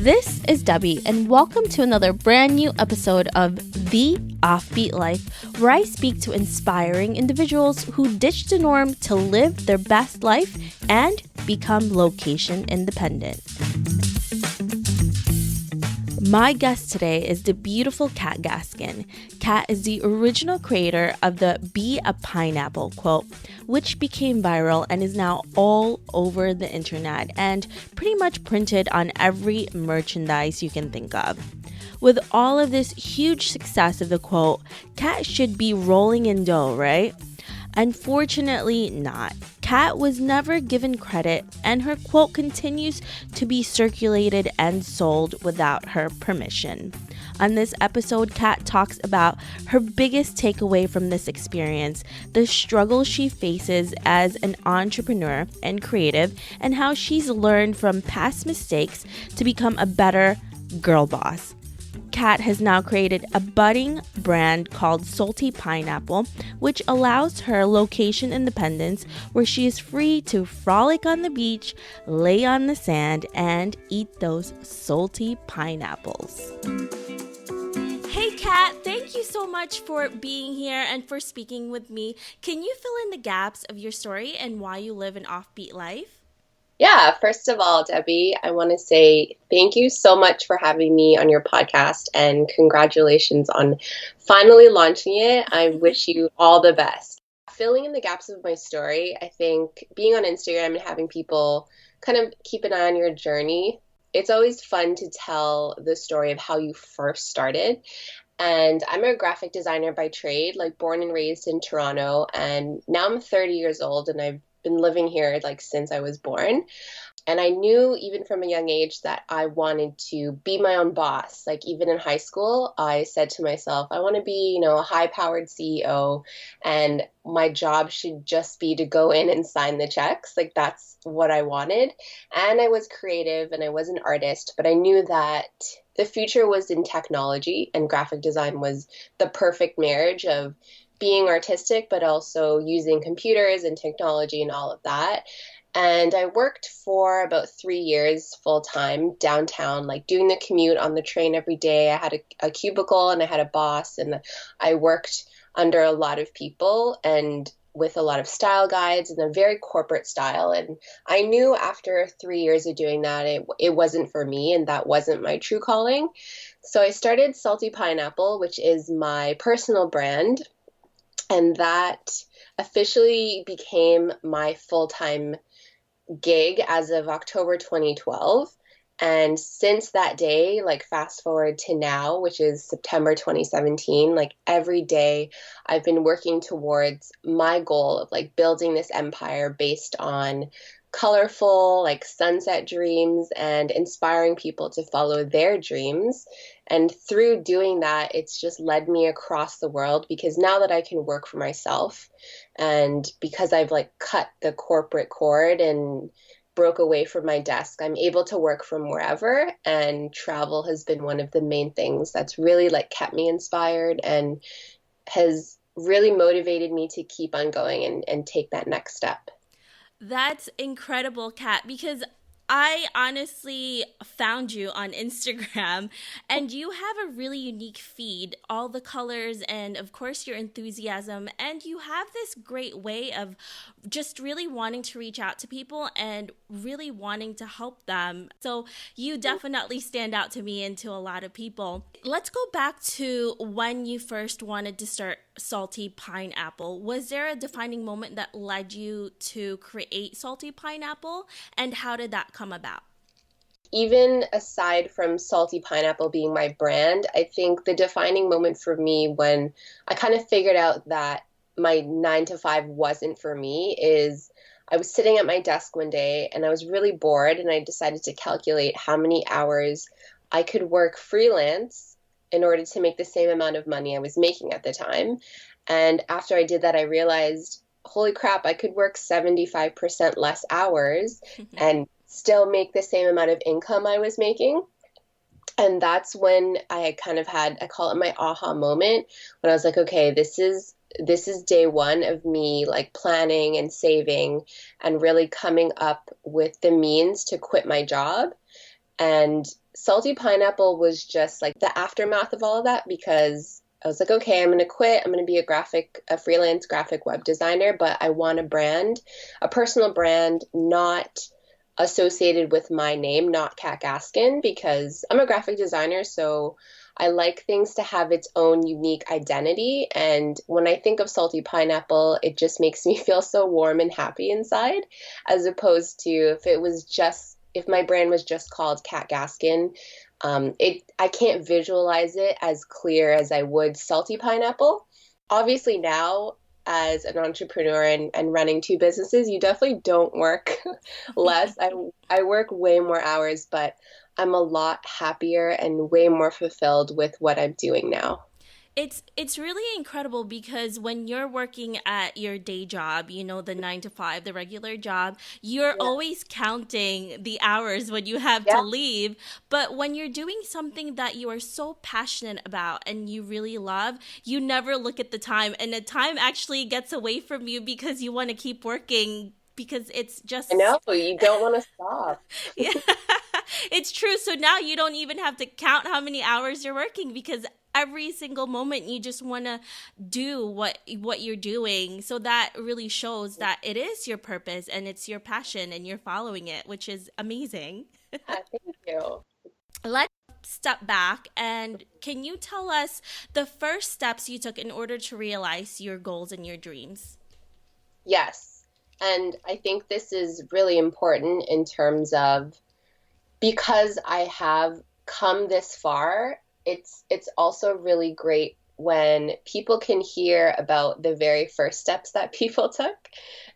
This is Debbie, and welcome to another brand new episode of The Offbeat Life, where I speak to inspiring individuals who ditch the norm to live their best life and become location independent. My guest today is the beautiful Kat Gaskin. Kat is the original creator of the "Be a Pineapple" quote, which became viral and is now all over the internet and pretty much printed on every merchandise you can think of. With all of this huge success of the quote, Kat should be rolling in dough, right? Unfortunately not. Kat was never given credit, and her quote continues to be circulated and sold without her permission. On this episode, Kat talks about her biggest takeaway from this experience, the struggle she faces as an entrepreneur and creative, and how she's learned from past mistakes to become a better girl boss. Kat has now created a budding brand called Salty Pineapple, which allows her location independence, where she is free to frolic on the beach, lay on the sand, and eat those salty pineapples. Hey Kat, thank you so much for being here and for speaking with me. Can you fill in the gaps of your story and why you live an offbeat life? Yeah, first of all, Debbie, I want to say thank you so much for having me on your podcast, and congratulations on finally launching it. I wish you all the best. Filling in the gaps of my story, I think being on Instagram and having people kind of keep an eye on your journey, it's always fun to tell the story of how you first started. And I'm a graphic designer by trade, like born and raised in Toronto, and now I'm 30 years old and I've been living here like since I was born. And I knew even from a young age that I wanted to be my own boss. Like even in high school, I said to myself, I want to be, a high-powered CEO, and my job should just be to go in and sign the checks. Like that's what I wanted. And I was creative and I was an artist, but I knew that the future was in technology, and graphic design was the perfect marriage of being artistic, but also using computers and technology and all of that. And I worked for about 3 years full time downtown, like doing the commute on the train every day. I had a cubicle and I had a boss, and I worked under a lot of people and with a lot of style guides and a very corporate style. And I knew after 3 years of doing that, it wasn't for me, and that wasn't my true calling. So I started Salty Pineapple, which is my personal brand. And that officially became my full-time gig as of October 2012. And since that day, like fast forward to now, which is September 2017, like every day I've been working towards my goal of like building this empire based on colorful, like sunset dreams and inspiring people to follow their dreams. And through doing that, it's just led me across the world, because now that I can work for myself, and because I've like cut the corporate cord and broke away from my desk, I'm able to work from wherever, and travel has been one of the main things that's really like kept me inspired and has really motivated me to keep on going and take that next step. That's incredible, Kat, because I honestly found you on Instagram, and you have a really unique feed, all the colors and of course your enthusiasm, and you have this great way of just really wanting to reach out to people and really wanting to help them. So you definitely stand out to me and to a lot of people. Let's go back to when you first wanted to start Salty Pineapple. Was there a defining moment that led you to create Salty Pineapple, and how did that come about? Even aside from Salty Pineapple being my brand, I think the defining moment for me when I kind of figured out that my 9 to 5 wasn't for me is I was sitting at my desk one day and I was really bored, and I decided to calculate how many hours I could work freelance in order to make the same amount of money I was making at the time. And after I did that, I realized, holy crap, I could work 75% less hours and still make the same amount of income I was making. And that's when I kind of had, I call it my aha moment, when I was like, okay, this is this is day one of me like planning and saving and really coming up with the means to quit my job. And Salty Pineapple was just like the aftermath of all of that, because I was like, okay, I'm going to quit. I'm going to be a freelance graphic web designer, but I want a brand, a personal brand, not associated with my name, not Kat Gaskin, because I'm a graphic designer. So I like things to have its own unique identity. And when I think of Salty Pineapple, it just makes me feel so warm and happy inside, as opposed to if my brand was just called Kat Gaskin. I can't visualize it as clear as I would Salty Pineapple. Obviously now, as an entrepreneur and running two businesses, you definitely don't work less. I work way more hours, but I'm a lot happier and way more fulfilled with what I'm doing now. It's really incredible because when you're working at your day job, you know, the 9 to 5, the regular job, you're always counting the hours when you have to leave. But when you're doing something that you are so passionate about and you really love, you never look at the time, and the time actually gets away from you because you want to keep working, because it's just... I know, you don't want to stop. Yeah, it's true. So now you don't even have to count how many hours you're working, because every single moment you just want to do what you're doing. So that really shows that it is your purpose and it's your passion and you're following it, which is amazing. Thank you. Let's step back, and can you tell us the first steps you took in order to realize your goals and your dreams? Yes. And I think this is really important in terms of, because I have come this far, it's also really great when people can hear about the very first steps that people took,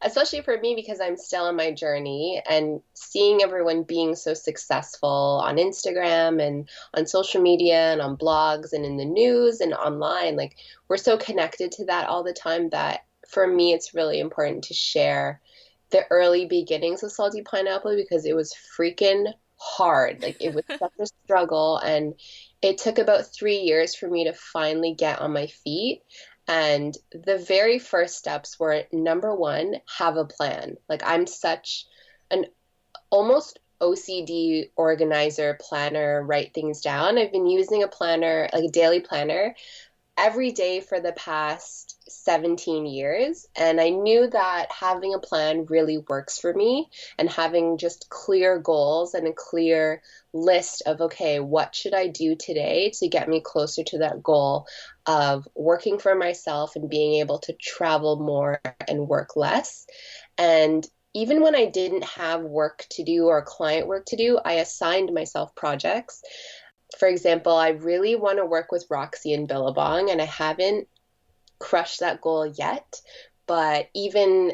especially for me, because I'm still on my journey, and seeing everyone being so successful on Instagram and on social media and on blogs and in the news and online. Like, we're so connected to that all the time that for me, it's really important to share the early beginnings of Salty Pineapple, because it was freaking hard. Like, it was such a struggle, and it took about 3 years for me to finally get on my feet. And the very first steps were, number one, have a plan. Like, I'm such an almost OCD organizer, planner, write things down. I've been using a planner, like a daily planner, every day for the past 17 years. And I knew that having a plan really works for me, and having just clear goals and a clear list of, okay, what should I do today to get me closer to that goal of working for myself and being able to travel more and work less. And even when I didn't have work to do or client work to do, I assigned myself projects. For example, I really want to work with Roxy and Billabong, and I haven't crushed that goal yet. But even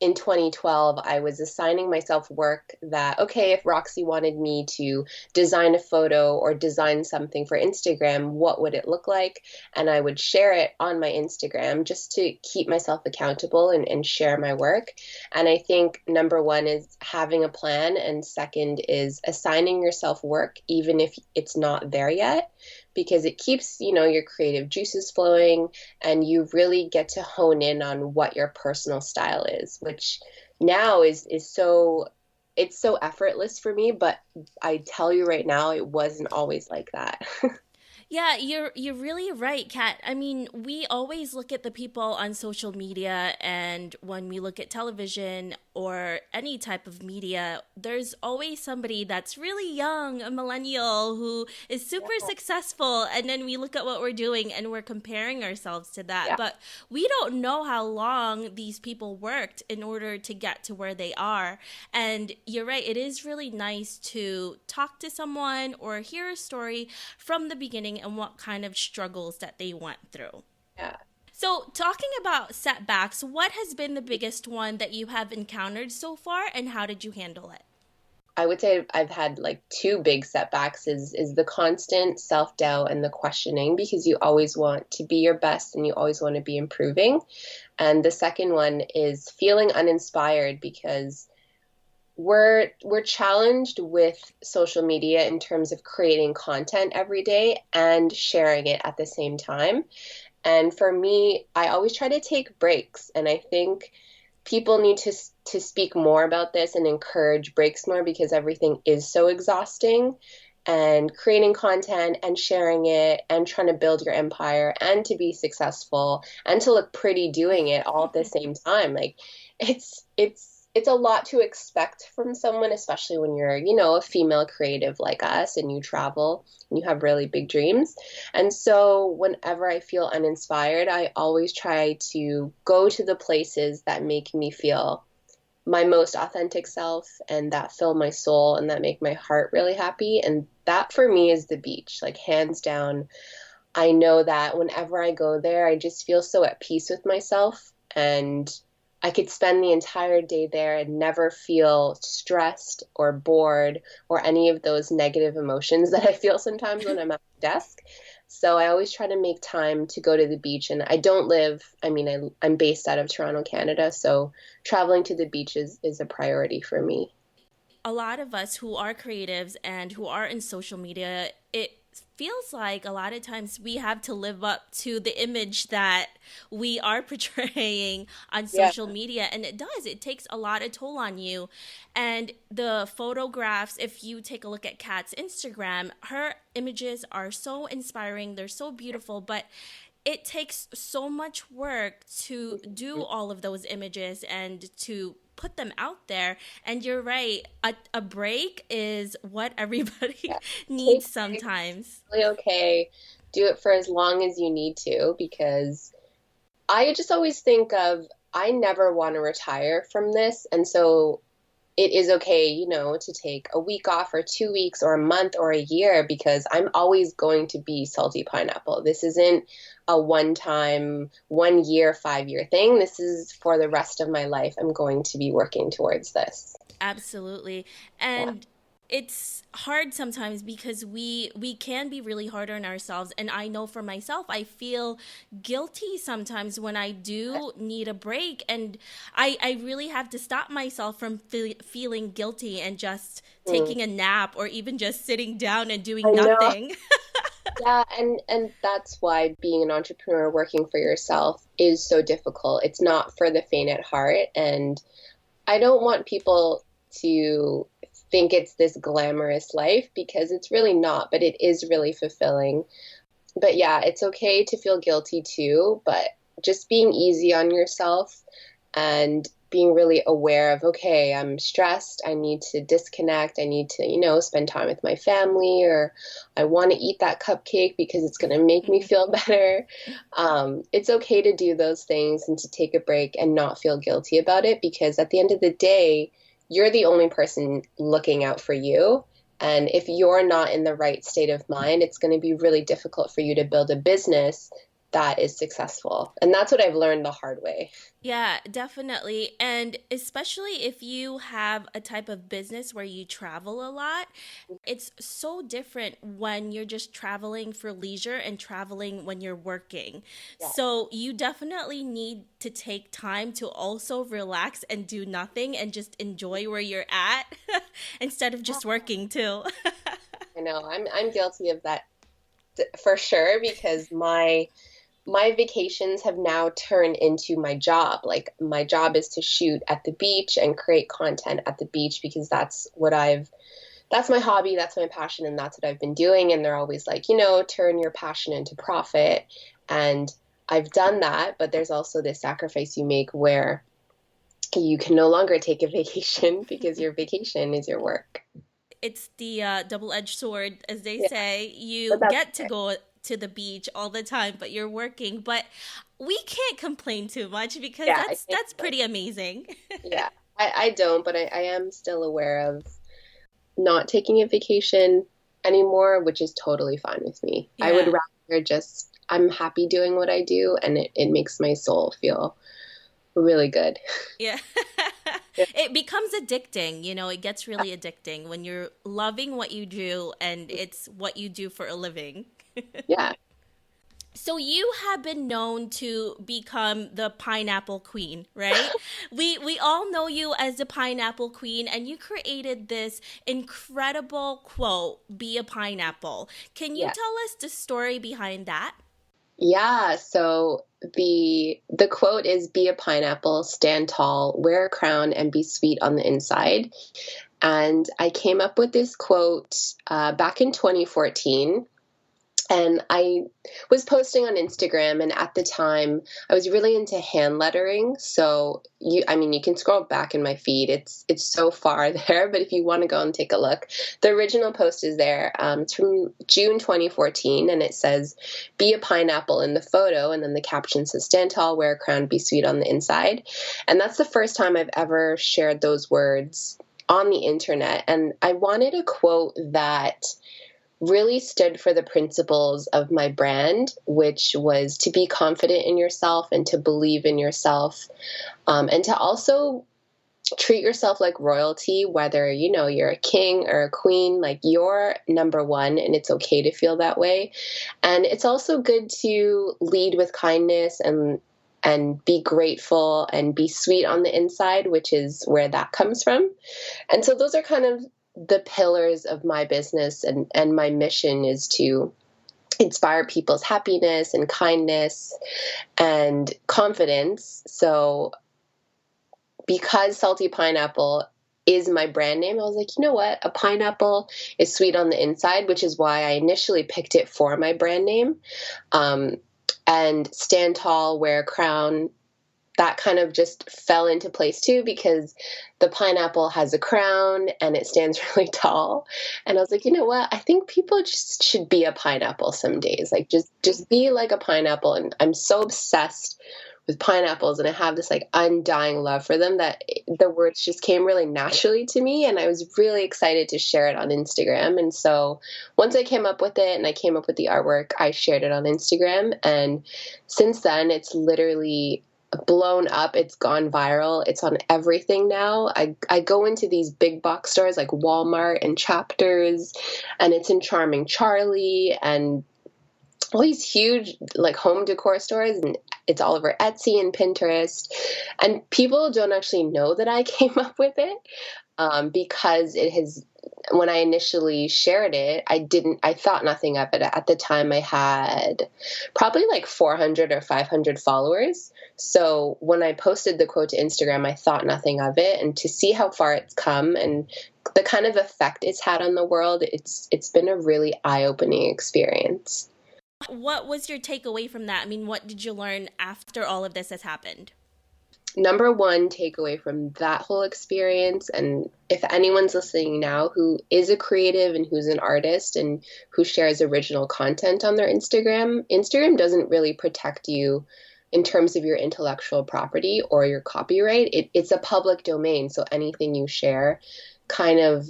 in 2012, I was assigning myself work that, okay, if Roxy wanted me to design a photo or design something for Instagram, what would it look like? And I would share it on my Instagram just to keep myself accountable and share my work. And I think number one is having a plan, and second is assigning yourself work, even if it's not there yet, because it keeps, your creative juices flowing, and you really get to hone in on what your personal style is, which now is so, it's so effortless for me. But I tell you right now, it wasn't always like that. Yeah, you're really right, Kat. I mean, we always look at the people on social media, and when we look at television or any type of media, there's always somebody that's really young, a millennial who is super successful, and then we look at what we're doing and we're comparing ourselves to that. But we don't know how long these people worked in order to get to where they are. And you're right, it is really nice to talk to someone or hear a story from the beginning and what kind of struggles that they went through. Yeah. So talking about setbacks, what has been the biggest one that you have encountered so far, and how did you handle it? I would say I've had like two big setbacks is the constant self-doubt and the questioning, because you always want to be your best and you always want to be improving. And the second one is feeling uninspired, because we're challenged with social media in terms of creating content every day and sharing it at the same time. And for me, I always try to take breaks. And I think people need to speak more about this and encourage breaks more because everything is so exhausting. And creating content and sharing it and trying to build your empire and to be successful and to look pretty doing it all at the same time. Like it's a lot to expect from someone, especially when you're, a female creative like us and you travel and you have really big dreams. And so whenever I feel uninspired, I always try to go to the places that make me feel my most authentic self and that fill my soul and that make my heart really happy. And that for me is the beach, like hands down. I know that whenever I go there, I just feel so at peace with myself, and I could spend the entire day there and never feel stressed or bored or any of those negative emotions that I feel sometimes when I'm at the desk. So I always try to make time to go to the beach. And I'm based out of Toronto, Canada. So traveling to the beach is a priority for me. A lot of us who are creatives and who are in social media, it feels like a lot of times we have to live up to the image that we are portraying on social media. And it takes a lot of toll on you. And the photographs, if you take a look at Kat's Instagram, her images are so inspiring. They're so beautiful, but it takes so much work to do all of those images and to put them out there. And you're right, a break is what everybody needs sometimes. Really okay. Do it for as long as you need to, because I just always think of, I never want to retire from this. And so it is okay, to take a week off or 2 weeks or a month or a year, because I'm always going to be salty pineapple. This isn't a one-time, 1 year, 5 year thing. This is for the rest of my life. I'm going to be working towards this. Absolutely. And it's hard sometimes because we can be really hard on ourselves. And I know for myself, I feel guilty sometimes when I do need a break. And I really have to stop myself from feeling guilty and just taking a nap or even just sitting down and doing nothing. Yeah, and that's why being an entrepreneur, working for yourself, is so difficult. It's not for the faint at heart. And I don't want people to think it's this glamorous life, because it's really not, but it is really fulfilling. But yeah, it's okay to feel guilty too, but just being easy on yourself and being really aware of, okay, I'm stressed, I need to disconnect, I need to, spend time with my family, or I want to eat that cupcake because it's going to make me feel better. It's okay to do those things and to take a break and not feel guilty about it, because at the end of the day, you're the only person looking out for you. And if you're not in the right state of mind, it's going to be really difficult for you to build a business that is successful. And that's what I've learned the hard way. Yeah, definitely. And especially if you have a type of business where you travel a lot, it's so different when you're just traveling for leisure and traveling when you're working. Yeah. So you definitely need to take time to also relax and do nothing and just enjoy where you're at instead of just working too. I know, I'm guilty of that for sure, because my vacations have now turned into my job. Like, my job is to shoot at the beach and create content at the beach, because that's my hobby, that's my passion, and that's what I've been doing. And they're always like, turn your passion into profit. And I've done that, but there's also this sacrifice you make where you can no longer take a vacation because your vacation is your work. It's the double-edged sword, as they say. You get to go to the beach all the time, but you're working. But we can't complain too much, because that's pretty amazing. Yeah, I don't, but I am still aware of not taking a vacation anymore, which is totally fine with me. Yeah. I would rather I'm happy doing what I do, and it makes my soul feel really good. Yeah. It becomes addicting, it gets really addicting when you're loving what you do and it's what you do for a living. Yeah. So you have been known to become the pineapple queen, right? We all know you as the pineapple queen, and you created this incredible quote, "Be a pineapple." Can you tell us the story behind that? Yeah, so the quote is be a pineapple, stand tall, wear a crown, and be sweet on the inside. And I came up with this quote back in 2014. And I was posting on Instagram, and at the time I was really into hand lettering. So you can scroll back in my feed. It's so far there, but if you want to go and take a look, the original post is there. It's from June 2014, and it says, "Be a pineapple" in the photo, and then the caption says, "Stand tall, wear a crown, be sweet on the inside." And that's the first time I've ever shared those words on the internet. And I wanted a quote that really stood for the principles of my brand, which was to be confident in yourself and to believe in yourself, and to also treat yourself like royalty, whether, you're a king or a queen, like you're number one, and it's okay to feel that way. And it's also good to lead with kindness and be grateful and be sweet on the inside, which is where that comes from. And so those are kind of the pillars of my business, and my mission is to inspire people's happiness and kindness and confidence. So because Salty Pineapple is my brand name, I was like, you know what? A pineapple is sweet on the inside, which is why I initially picked it for my brand name. And stand tall, wear a crown, that kind of just fell into place too, because the pineapple has a crown and it stands really tall. And I was like, you know what? I think people just should be a pineapple some days. Like just be like a pineapple. And I'm so obsessed with pineapples, and I have this like undying love for them that the words just came really naturally to me. And I was really excited to share it on Instagram. And so once I came up with it and I came up with the artwork, I shared it on Instagram. And since then, it's literally blown up. It's gone viral. It's on everything now. I go into these big box stores like Walmart and Chapters, and it's in Charming Charlie and all these huge like home decor stores, and it's all over Etsy and Pinterest. And people don't actually know that I came up with it, because it has, when I initially shared it, I thought nothing of it. At the time I had probably like 400 or 500 followers. So when I posted the quote to Instagram, I thought nothing of it. And to see how far it's come and the kind of effect it's had on the world, it's been a really eye-opening experience. What was your takeaway from that? I mean, what did you learn after all of this has happened? Number one takeaway from that whole experience, and if anyone's listening now who is a creative and who's an artist and who shares original content on their Instagram doesn't really protect you in terms of your intellectual property or your copyright. It's a public domain, so anything you share, kind of,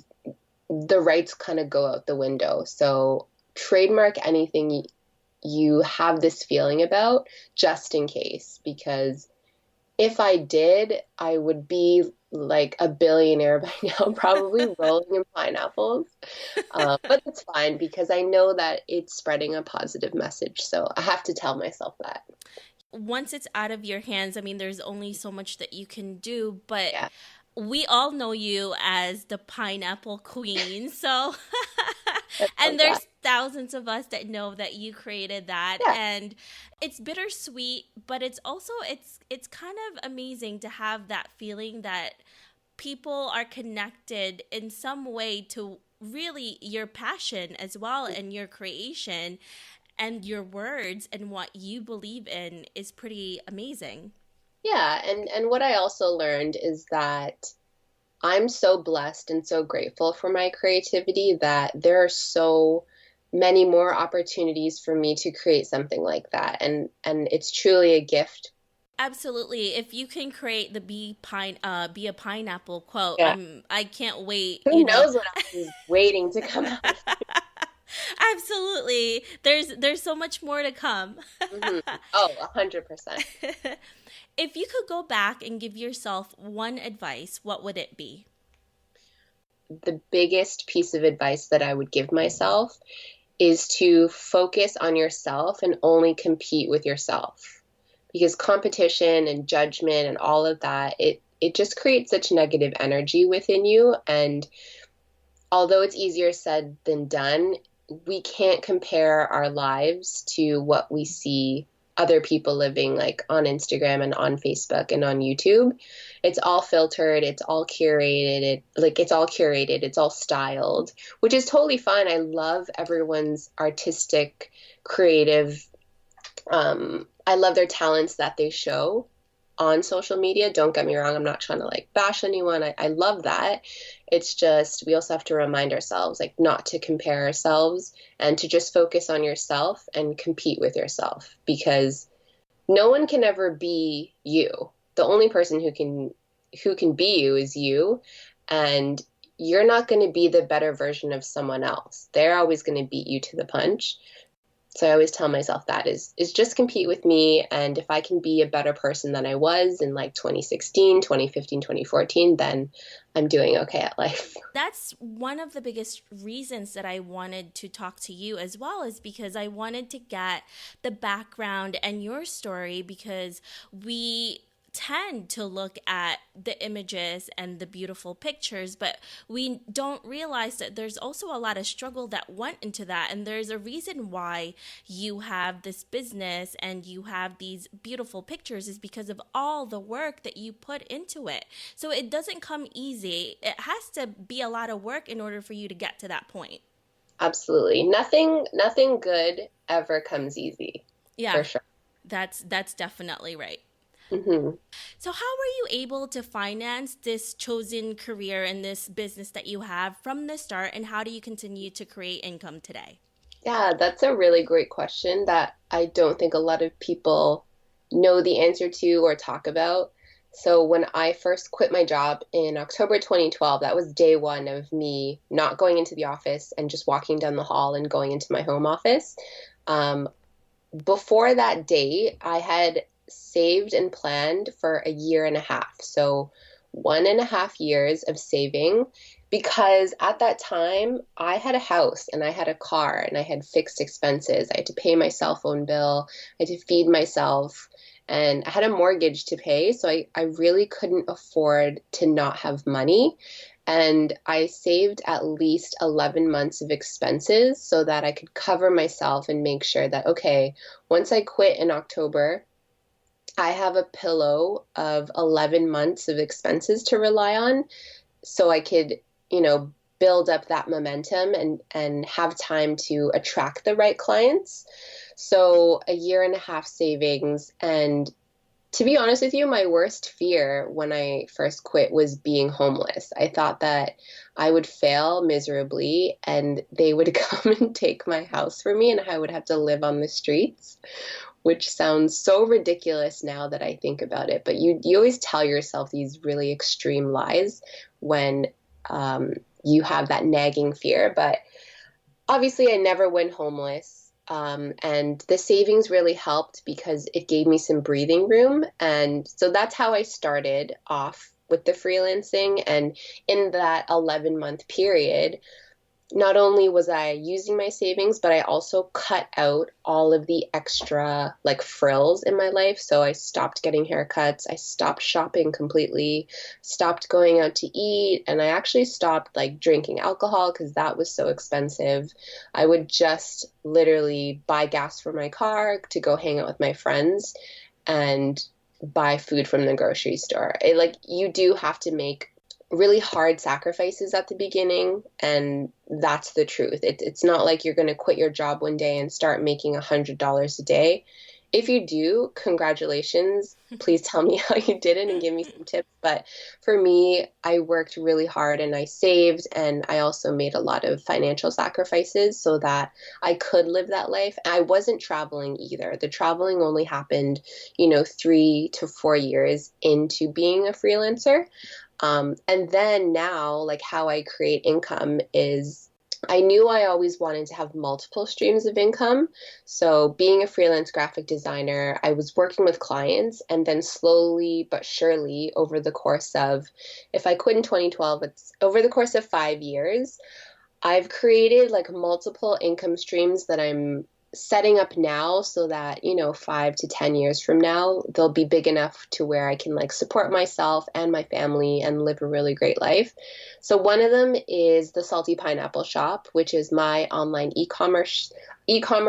the rights kind of go out the window. So trademark anything you have this feeling about, just in case, because if I did, I would be like a billionaire by now, probably rolling in pineapples. But it's fine because I know that it's spreading a positive message. So I have to tell myself that. Once it's out of your hands, I mean, there's only so much that you can do, but Yeah. we all know you as the pineapple queen. So, That's and so there's glad. thousands of us that know that you created that. Yeah. And it's bittersweet, but it's also, it's kind of amazing to have that feeling that people are connected in some way to really your passion as well, and your creation and your words and what you believe in is pretty amazing. Yeah. And what I also learned is that I'm so blessed and so grateful for my creativity that there are so many more opportunities for me to create something like that. And it's truly a gift. Absolutely. If you can create the be a pineapple quote, Yeah. I can't wait, Who knows what else is waiting to come out? Absolutely. There's so much more to come. Hmm. Oh, 100%. If you could go back and give yourself one advice, what would it be? The biggest piece of advice that I would give myself is to focus on yourself and only compete with yourself. Because competition and judgment and all of that, it just creates such negative energy within you. And although it's easier said than done, we can't compare our lives to what we see other people living like on Instagram and on Facebook and on YouTube. It's all filtered, it's all curated, it's all styled, which is totally fine. I love everyone's artistic, creative, I love their talents that they show on social media. Don't get me wrong, I'm not trying to like bash anyone. I love that. It's just we also have to remind ourselves like not to compare ourselves and to just focus on yourself and compete with yourself, because no one can ever be you. The only person who can be you is you, and you're not going to be the better version of someone else. They're always going to beat you to the punch. So I always tell myself that is just compete with me. And if I can be a better person than I was in like 2016, 2015, 2014, then I'm doing okay at life. That's one of the biggest reasons that I wanted to talk to you as well, is because I wanted to get the background and your story, because we tend to look at the images and the beautiful pictures, but we don't realize that there's also a lot of struggle that went into that. And there's a reason why you have this business and you have these beautiful pictures, is because of all the work that you put into it. So it doesn't come easy. It has to be a lot of work in order for you to get to that point. Absolutely. Nothing good ever comes easy. Yeah, for sure. That's definitely right. Mm-hmm. So how were you able to finance this chosen career and this business that you have from the start, and how do you continue to create income today? Yeah, that's a really great question that I don't think a lot of people know the answer to or talk about. So when I first quit my job in October 2012, that was day one of me not going into the office and just walking down the hall and going into my home office. Before that date, I had saved and planned for a year and a half. So 1.5 years of saving, because at that time I had a house and I had a car and I had fixed expenses. I had to pay my cell phone bill, I had to feed myself, and I had a mortgage to pay. So I really couldn't afford to not have money. And I saved at least 11 months of expenses so that I could cover myself and make sure that, okay, once I quit in October, I have a pillow of 11 months of expenses to rely on, so I could, build up that momentum and have time to attract the right clients. So a year and a half savings. And to be honest with you, my worst fear when I first quit was being homeless. I thought that I would fail miserably and they would come and take my house from me and I would have to live on the streets, which sounds so ridiculous now that I think about it. But you always tell yourself these really extreme lies when you have that nagging fear. But obviously, I never went homeless. And the savings really helped because it gave me some breathing room. And so that's how I started off with the freelancing. And in that 11-month period, not only was I using my savings, but I also cut out all of the extra like frills in my life. So I stopped getting haircuts. I stopped shopping completely, stopped going out to eat. And I actually stopped like drinking alcohol because that was so expensive. I would just literally buy gas for my car to go hang out with my friends and buy food from the grocery store. You do have to make really hard sacrifices at the beginning, and that's the truth. It's not like you're going to quit your job one day and start making $100 a day. If you do, congratulations. Please tell me how you did it and give me some tips. But for me, I worked really hard and I saved, and I also made a lot of financial sacrifices so that I could live that life. I wasn't traveling either. The traveling only happened, 3 to 4 years into being a freelancer. And then now, like how I create income is I knew I always wanted to have multiple streams of income. So being a freelance graphic designer, I was working with clients, and then slowly but surely over the course of, if I quit in 2012, it's over the course of 5 years, I've created like multiple income streams that I'm setting up now so that, 5 to 10 years from now, they'll be big enough to where I can like support myself and my family and live a really great life. So one of them is the Salty Pineapple Shop, which is my online e-commerce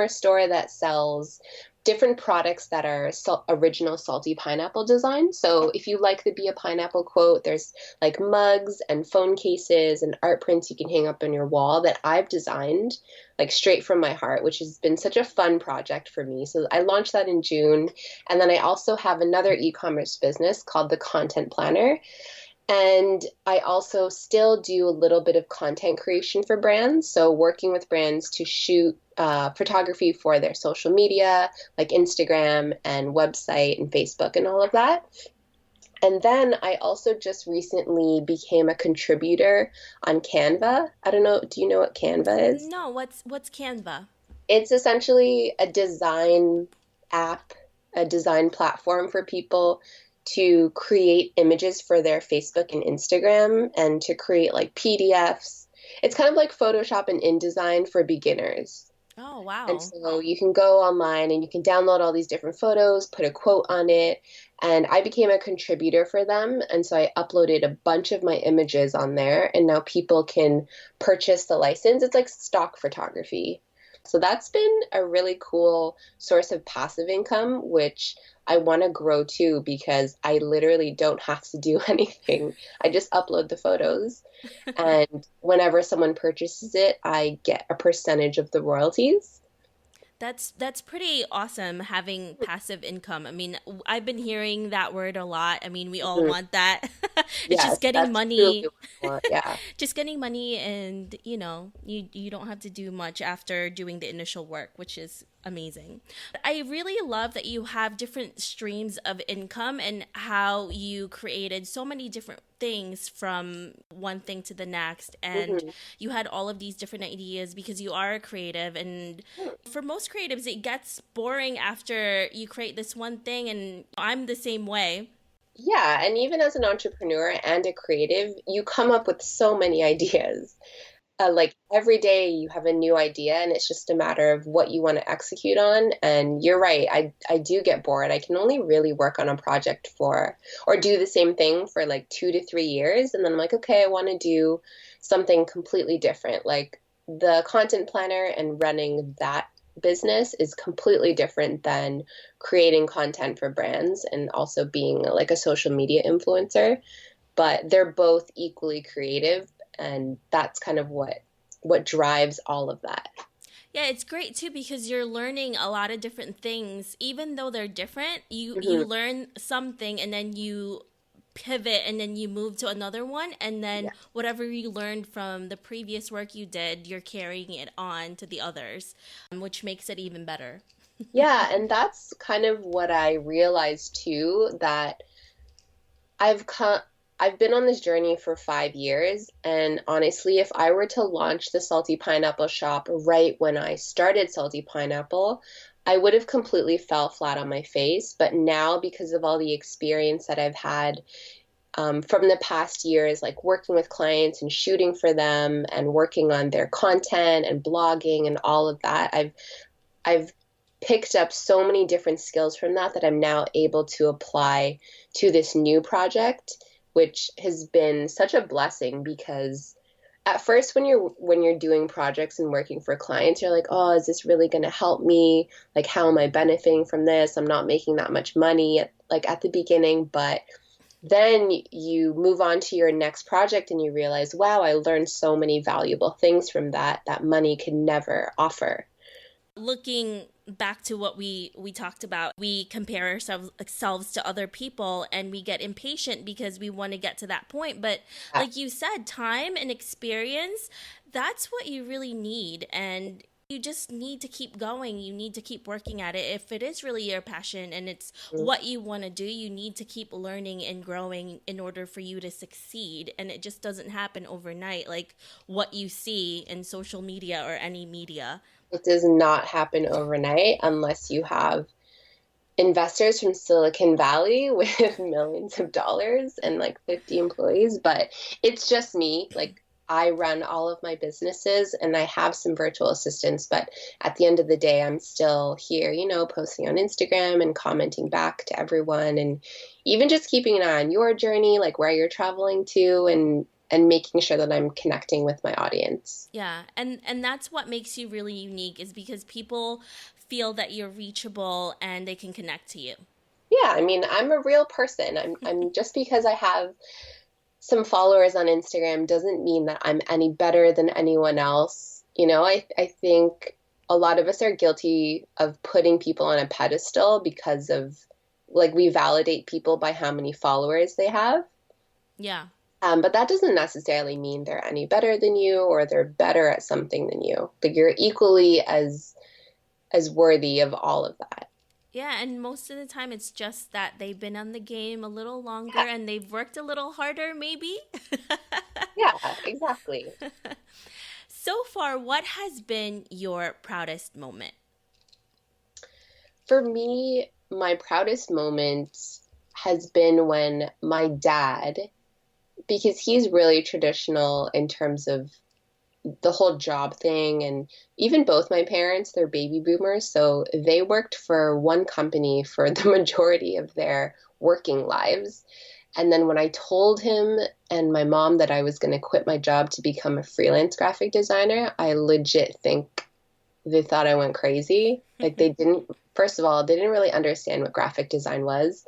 store that sells different products that are original salty pineapple design. So if you like the Be a Pineapple quote, there's like mugs and phone cases and art prints you can hang up on your wall that I've designed like straight from my heart, which has been such a fun project for me. So I launched that in June. And then I also have another e-commerce business called the Content Planner. And I also still do a little bit of content creation for brands. So working with brands to shoot photography for their social media, like Instagram and website and Facebook and all of that. And then I also just recently became a contributor on Canva. I don't know, do you know what Canva is? No, what's Canva? It's essentially a design app, a design platform for people to create images for their Facebook and Instagram and to create like PDFs. It's kind of like Photoshop and InDesign for beginners. Oh, wow. And so you can go online and you can download all these different photos, put a quote on it. And I became a contributor for them. And so I uploaded a bunch of my images on there. And now people can purchase the license. It's like stock photography. So that's been a really cool source of passive income, which I want to grow too, because I literally don't have to do anything. I just upload the photos. And whenever someone purchases it, I get a percentage of the royalties. That's pretty awesome, having passive income. I mean, I've been hearing that word a lot. I mean, we all want that. It's Yes, just getting that's money. truly what I want, yeah. Just getting money, and you don't have to do much after doing the initial work, which is amazing. I really love that you have different streams of income and how you created so many different things from one thing to the next, and you had all of these different ideas because you are a creative. And for most creatives, it gets boring after you create this one thing, and I'm the same way. Yeah, and even as an entrepreneur and a creative, you come up with so many ideas. Like every day you have a new idea and it's just a matter of what you want to execute on. And you're right, I do get bored. I can only really work on a project for, or do the same thing for like 2 to 3 years. And then I'm like, okay, I want to do something completely different. Like the content planner and running that business is completely different than creating content for brands and also being like a social media influencer. But they're both equally creative, and that's kind of what drives all of that. Yeah, it's great too because you're learning a lot of different things. Even though they're different, you learn something and then you pivot and then you move to another one, and then whatever you learned from the previous work you did, you're carrying it on to the others, which makes it even better. Yeah, and that's kind of what I realized too, that I've come I've been on this journey for 5 years, and honestly, if I were to launch the Salty Pineapple Shop right when I started Salty Pineapple, I would have completely fell flat on my face. But now, because of all the experience that I've had from the past years, like working with clients and shooting for them and working on their content and blogging and all of that, I've picked up so many different skills from that I'm now able to apply to this new project, which has been such a blessing. Because at first when you're doing projects and working for clients, you're like, oh, is this really going to help me? Like, how am I benefiting from this? I'm not making that much money at the beginning, but then you move on to your next project and you realize, wow, I learned so many valuable things from that money can never offer. Looking back to what we talked about, we compare ourselves to other people and we get impatient because we want to get to that point. But like you said, time and experience, that's what you really need. And you just need to keep going. You need to keep working at it. If it is really your passion and it's what you want to do, you need to keep learning and growing in order for you to succeed. And it just doesn't happen overnight, like what you see in social media or any media. It does not happen overnight unless you have investors from Silicon Valley with millions of dollars and like 50 employees. But it's just me. Like, I run all of my businesses and I have some virtual assistants, but at the end of the day, I'm still here, posting on Instagram and commenting back to everyone and even just keeping an eye on your journey, like where you're traveling to and making sure that I'm connecting with my audience. Yeah, and that's what makes you really unique is because people feel that you're reachable and they can connect to you. Yeah, I mean, I'm a real person. I'm just because I have some followers on Instagram doesn't mean that I'm any better than anyone else. I think a lot of us are guilty of putting people on a pedestal because of like we validate people by how many followers they have. Yeah. But that doesn't necessarily mean they're any better than you or they're better at something than you. Like you're equally as worthy of all of that. Yeah, and most of the time it's just that they've been on the game a little longer and they've worked a little harder, maybe. Yeah, exactly. So far, what has been your proudest moment? For me, my proudest moment has been when my dad, because he's really traditional in terms of the whole job thing, and even both my parents, they're baby boomers, so they worked for one company for the majority of their working lives. And then when I told him and my mom that I was going to quit my job to become a freelance graphic designer, I legit think they thought I went crazy. Like they didn't, first of all, they didn't really understand what graphic design was.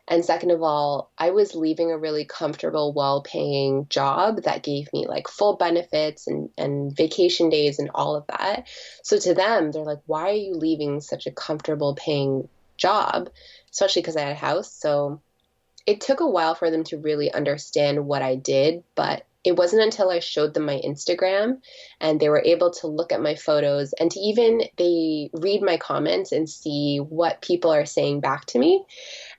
And second of all, I was leaving a really comfortable, well-paying job that gave me like full benefits and vacation days and all of that. So to them, they're like, why are you leaving such a comfortable paying job? Especially because I had a house. So it took a while for them to really understand what I did, but it wasn't until I showed them my Instagram and they were able to look at my photos and to even they read my comments and see what people are saying back to me.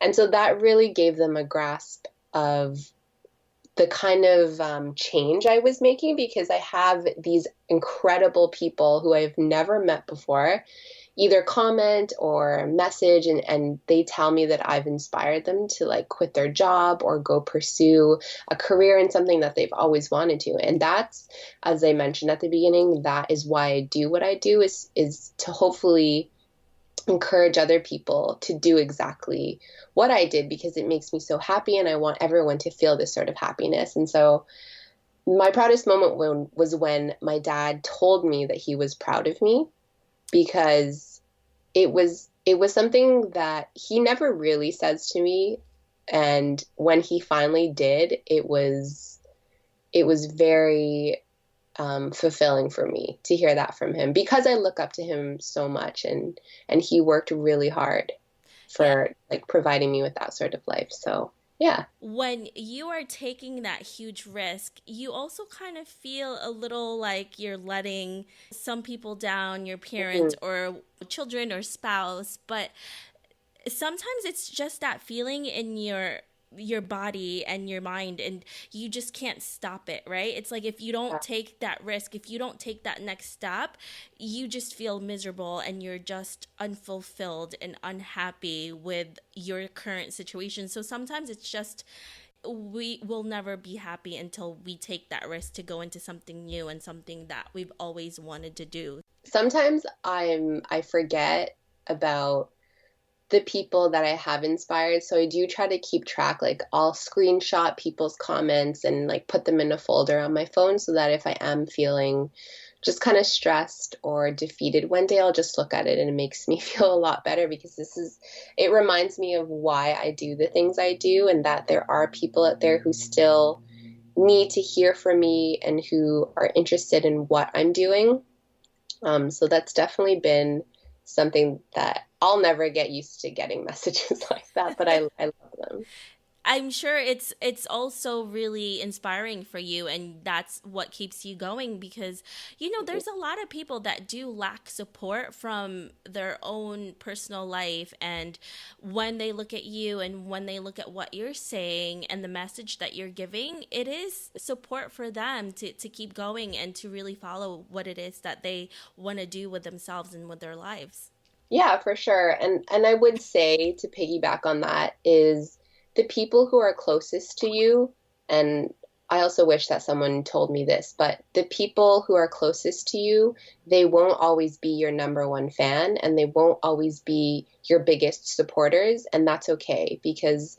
And so that really gave them a grasp of the kind of change I was making because I have these incredible people who I've never met before either comment or message and they tell me that I've inspired them to like quit their job or go pursue a career in something that they've always wanted to. And that's, as I mentioned at the beginning, that is why I do what I do is to hopefully encourage other people to do exactly what I did because it makes me so happy and I want everyone to feel this sort of happiness. And so my proudest moment was when my dad told me that he was proud of me because it was something that he never really says to me, and when he finally did, it was very fulfilling for me to hear that from him because I look up to him so much and he worked really hard Yeah. for like providing me with that sort of life. So yeah. When you are taking that huge risk, you also kind of feel a little like you're letting some people down, your parents Mhm. or children or spouse, but sometimes it's just that feeling in your body and your mind and you just can't stop it, right? It's like if you don't take that risk, if you don't take that next step, you just feel miserable and you're just unfulfilled and unhappy with your current situation. So sometimes it's just we will never be happy until we take that risk to go into something new and something that we've always wanted to do. Sometimes I forget about the people that I have inspired. So I do try to keep track. Like I'll screenshot people's comments and like put them in a folder on my phone so that if I am feeling just kind of stressed or defeated one day, I'll just look at it and it makes me feel a lot better because it reminds me of why I do the things I do and that there are people out there who still need to hear from me and who are interested in what I'm doing. So that's definitely been something that I'll never get used to getting messages like that, but I love them. I'm sure it's also really inspiring for you and that's what keeps you going because there's a lot of people that do lack support from their own personal life, and when they look at you and when they look at what you're saying and the message that you're giving, it is support for them to keep going and to really follow what it is that they want to do with themselves and with their lives. Yeah, for sure. And I would say to piggyback on that is the people who are closest to you and I also wish that someone told me this, but the people who are closest to you, they won't always be your number one fan and they won't always be your biggest supporters. And that's okay because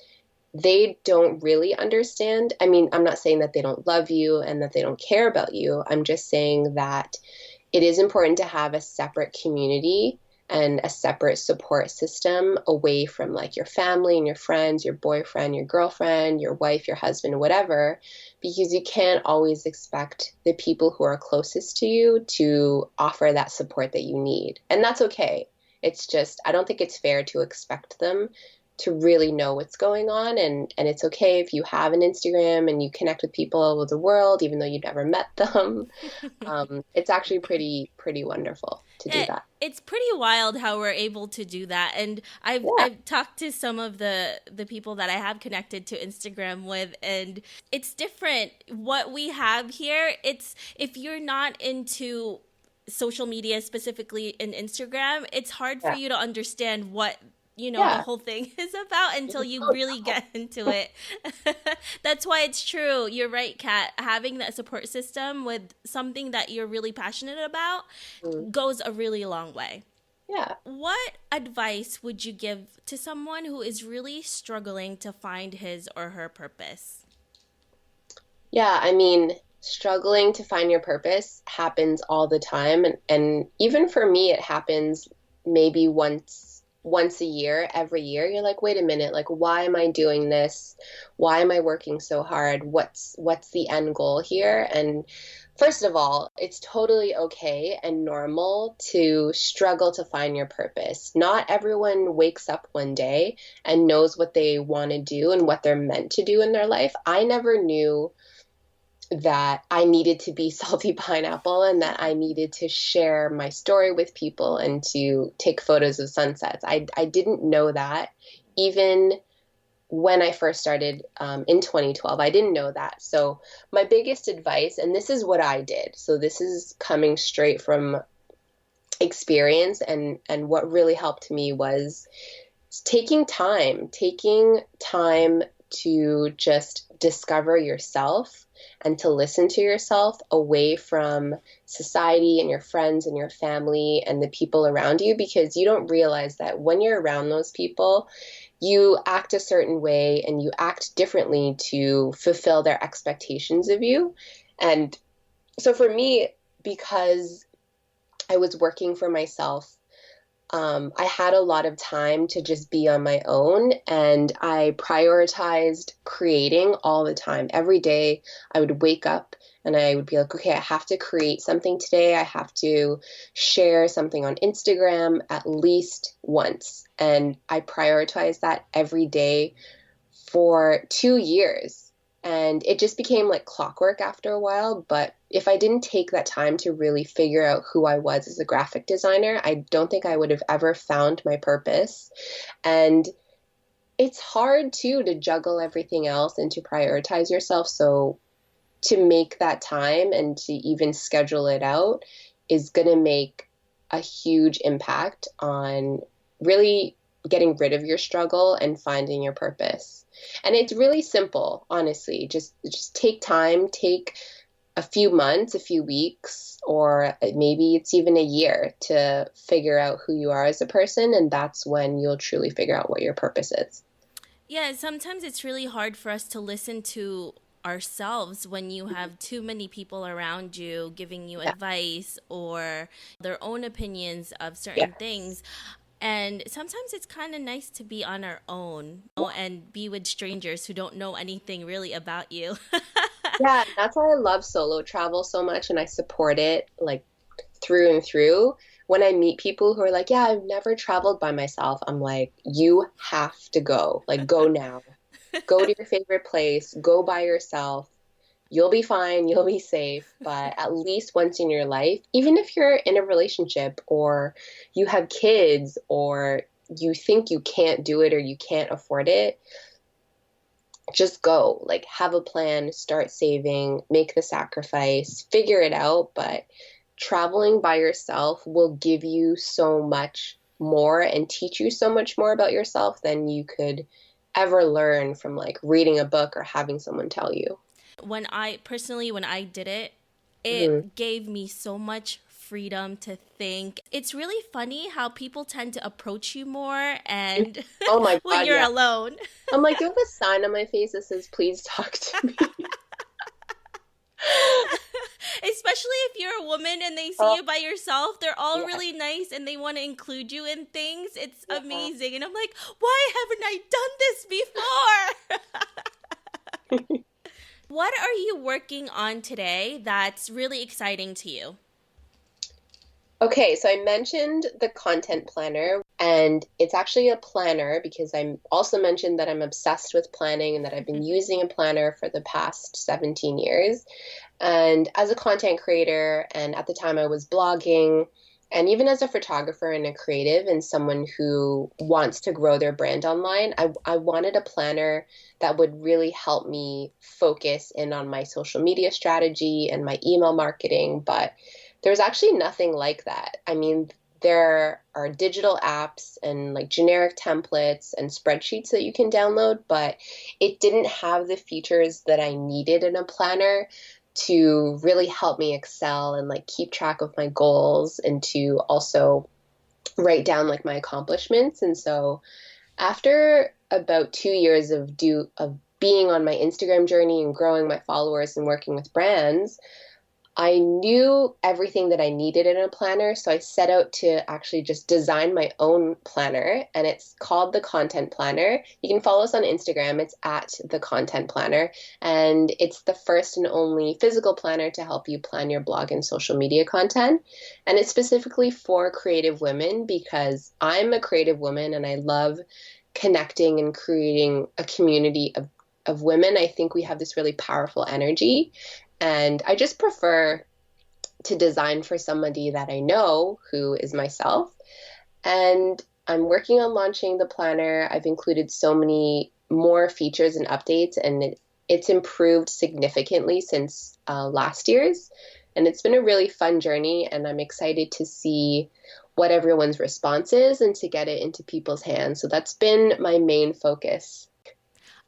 they don't really understand. I mean, I'm not saying that they don't love you and that they don't care about you. I'm just saying that it is important to have a separate community and a separate support system away from like your family and your friends, your boyfriend, your girlfriend, your wife, your husband, whatever, because you can't always expect the people who are closest to you to offer that support that you need. And that's okay. It's just, I don't think it's fair to expect them to really know what's going on. And it's okay if you have an Instagram and you connect with people all over the world, even though you've never met them. It's actually pretty wonderful to do that. It's pretty wild how we're able to do that. And I've talked to some of the people that I have connected to Instagram with, and it's different. What we have here, it's if you're not into social media, specifically in Instagram, it's hard for you to understand what the whole thing is about until you really get into it. That's why it's true. You're right, Kat. Having that support system with something that you're really passionate about goes a really long way. Yeah. What advice would you give to someone who is really struggling to find his or her purpose? Yeah, I mean, struggling to find your purpose happens all the time. And even for me, it happens maybe once a year, every year. You're like, wait a minute, like, why am I doing this? Why am I working so hard? What's the end goal here? And first of all, it's totally okay and normal to struggle to find your purpose. Not everyone wakes up one day and knows what they want to do and what they're meant to do in their life. I never knew that I needed to be Salty Pineapple and that I needed to share my story with people and to take photos of sunsets. I didn't know that even when I first started in 2012. I didn't know that. So my biggest advice, and this is what I did, so this is coming straight from experience, and what really helped me was taking time to just discover yourself and to listen to yourself away from society and your friends and your family and the people around you, because you don't realize that when you're around those people, you act a certain way and you act differently to fulfill their expectations of you. And so for me, because I was working for myself, I had a lot of time to just be on my own, and I prioritized creating all the time. Every day I would wake up and I would be like, okay, I have to create something today. I have to share something on Instagram at least once. And I prioritized that every day for 2 years. And it just became like clockwork after a while. But if I didn't take that time to really figure out who I was as a graphic designer, I don't think I would have ever found my purpose. And it's hard too to juggle everything else and to prioritize yourself. So to make that time and to even schedule it out is going to make a huge impact on really getting rid of your struggle and finding your purpose. And it's really simple, honestly. Just take time, take a few months, a few weeks, or maybe it's even a year to figure out who you are as a person. And that's when you'll truly figure out what your purpose is. Yeah, sometimes it's really hard for us to listen to ourselves when you have too many people around you giving you advice or their own opinions of certain things. And sometimes it's kind of nice to be on our own and be with strangers who don't know anything really about you. Yeah, that's why I love solo travel so much, and I support it like through and through. When I meet people who are like, yeah, I've never traveled by myself, I'm like, you have to go. Like, go now. Go to your favorite place. Go by yourself. You'll be fine. You'll be safe. But at least once in your life, even if you're in a relationship or you have kids or you think you can't do it or you can't afford it, just go. Like, have a plan, start saving, make the sacrifice, figure it out. But traveling by yourself will give you so much more and teach you so much more about yourself than you could ever learn from like reading a book or having someone tell you. When I did it, Mhm. it gave me so much freedom to think. It's really funny how people tend to approach you more and Oh my when God, you're yeah. alone. I'm like, do you have a sign on my face that says, please talk to me? Especially if you're a woman and they see Oh, you by yourself, they're all yeah, really nice and they want to include you in things. It's yeah. amazing. And I'm like, why haven't I done this before? What are you working on today that's really exciting to you? Okay, so I mentioned the content planner, and it's actually a planner because I also mentioned that I'm obsessed with planning and that I've been using a planner for the past 17 years. And as a content creator, and at the time I was blogging, and even as a photographer and a creative and someone who wants to grow their brand online, I wanted a planner that would really help me focus in on my social media strategy and my email marketing. But there's actually nothing like that. I mean, there are digital apps and like generic templates and spreadsheets that you can download, but it didn't have the features that I needed in a planner to really help me excel and like keep track of my goals and to also write down like my accomplishments. And so after about 2 years of being on my Instagram journey and growing my followers and working with brands, I knew everything that I needed in a planner, so I set out to actually just design my own planner, and it's called the Content Planner. You can follow us on Instagram. It's at the Content Planner, and it's the first and only physical planner to help you plan your blog and social media content. And it's specifically for creative women because I'm a creative woman and I love connecting and creating a community of women. I think we have this really powerful energy. And I just prefer to design for somebody that I know who is myself. And I'm working on launching the planner. I've included so many more features and updates, and it's improved significantly since last year's. And it's been a really fun journey, and I'm excited to see what everyone's response is and to get it into people's hands. So that's been my main focus.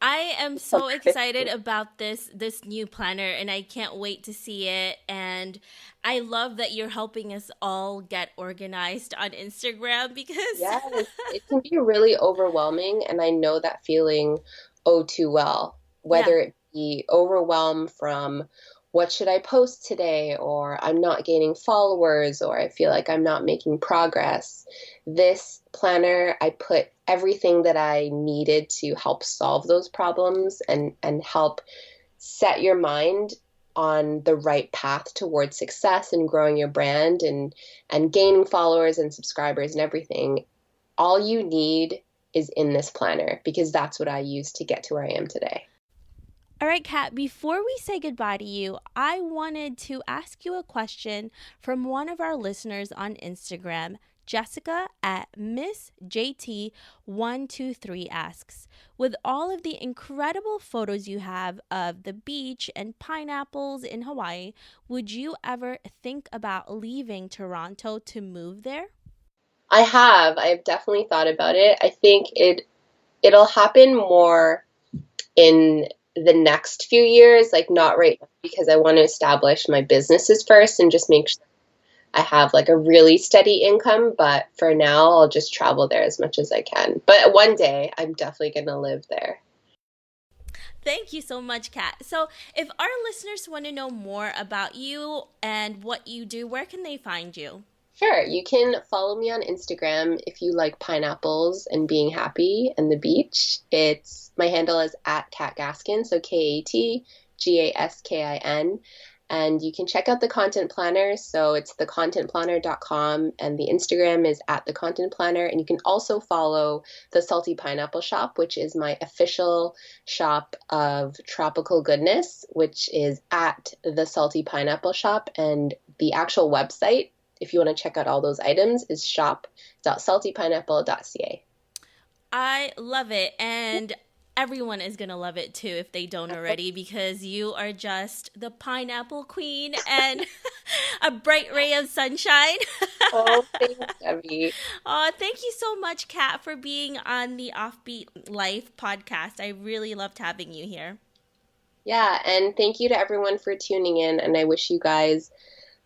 I am so excited about this new planner and I can't wait to see it, and I love that you're helping us all get organized on Instagram because Yes, it can be really overwhelming, and I know that feeling oh too well, yeah. whether it be overwhelm from what should I post today, or I'm not gaining followers, or I feel like I'm not making progress. This planner, I put everything that I needed to help solve those problems and help set your mind on the right path towards success and growing your brand and gaining followers and subscribers and everything. All you need is in this planner because that's what I use to get to where I am today. All right, Kat, before we say goodbye to you, I wanted to ask you a question from one of our listeners on Instagram. Jessica at Miss JT123 asks, with all of the incredible photos you have of the beach and pineapples in Hawaii, would you ever think about leaving Toronto to move there? I have. I've definitely thought about it. I think it'll happen more in the next few years, like not right now, because I want to establish my businesses first and just make sure I have like a really steady income. But for now, I'll just travel there as much as I can. But one day, I'm definitely going to live there. Thank you so much, Kat. So, if our listeners want to know more about you and what you do, where can they find you? Sure, you can follow me on Instagram if you like pineapples and being happy and the beach. It's my handle is at Kat Gaskin, so KatGaskin. And you can check out the content planner. So it's thecontentplanner.com and the Instagram is at the content planner. And you can also follow the Salty Pineapple Shop, which is my official shop of tropical goodness, which is at the Salty Pineapple Shop. And the actual website, if you want to check out all those items, is shop.saltypineapple.ca. I love it. And everyone is going to love it too if they don't already, because you are just the pineapple queen and a bright ray of sunshine. Oh, thanks, Debbie. Oh, thank you so much, Kat, for being on the Offbeat Life podcast. I really loved having you here. Yeah, and thank you to everyone for tuning in, and I wish you guys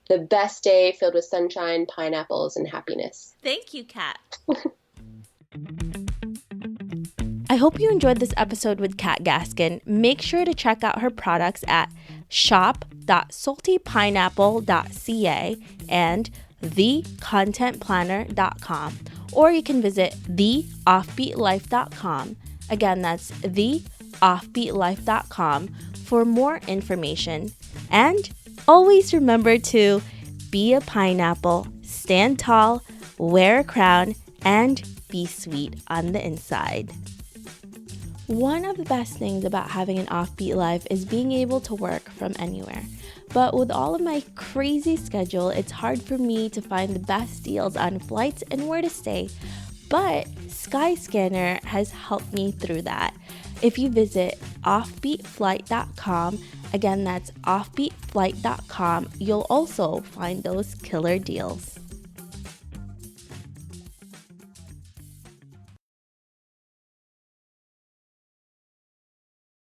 the best day filled with sunshine, pineapples, and happiness. Thank you, Kat. I hope you enjoyed this episode with Kat Gaskin. Make sure to check out her products at shop.saltypineapple.ca and thecontentplanner.com, or you can visit theoffbeatlife.com. Again, that's theoffbeatlife.com for more information. And always remember to be a pineapple, stand tall, wear a crown, and be sweet on the inside. One of the best things about having an offbeat life is being able to work from anywhere. But with all of my crazy schedule, it's hard for me to find the best deals on flights and where to stay. But Skyscanner has helped me through that. If you visit offbeatflight.com, again that's offbeatflight.com, you'll also find those killer deals.